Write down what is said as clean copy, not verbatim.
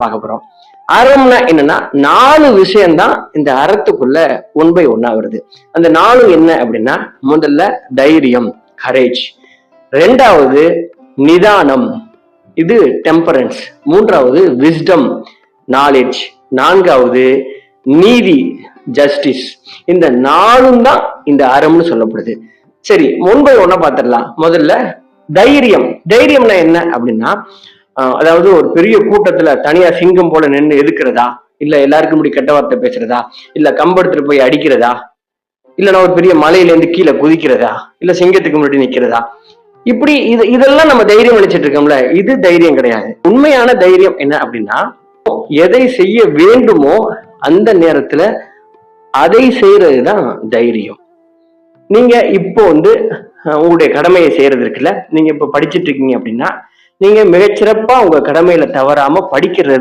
பார்க்க போறோம். அறம்னா என்னன்னா 4 விஷயம்தான் இந்த அறத்துக்குள்ள 1 by 1 வருது. அந்த 4 என்ன அப்படின்னா, முதல்ல தைரியம், கரேஜ். 2வது நிதானம், இது டெம்பரன்ஸ். 3வது விஸ்டம், நாலேஜ். 4வது நீதி, ஜஸ்டிஸ். இந்த 4ம் தான் இந்த அறம்னு சொல்லப்படுது. சரி, 1 by 1 பார்த்துடலாம். முதல்ல தைரியம். தைரியம்னா என்ன அப்படின்னா, அதாவது ஒரு பெரிய கூட்டத்துல தனியா சிங்கம் போல நின்று எதுக்குறதா, இல்ல எல்லாருக்கும் இப்படி கெட்ட வார்த்தை பேசுறதா, இல்ல கம்பெடுத்துட்டு போய் அடிக்கிறதா, இல்லைன்னா ஒரு பெரிய மலையில இருந்து கீழே குதிக்கிறதா, இல்ல சிங்கத்துக்கு முன்னாடி நிக்கிறதா, இப்படி இதெல்லாம் நம்ம தைரியம் நினைச்சிட்டு இருக்கோம்ல, இது தைரியம் கிடையாது. உண்மையான தைரியம் என்ன அப்படின்னா, எதை செய்ய வேண்டுமோ அந்த நேரத்துல அதை செய்யறதுதான் தைரியம். நீங்க இப்போ உங்களுடைய கடமையை செய்யறது இருக்குல்ல, நீங்க இப்ப படிச்சுட்டு இருக்கீங்க அப்படின்னா, நீங்க மிகச்சிறப்பா உங்க கடமையில தவறாம படிக்கிறது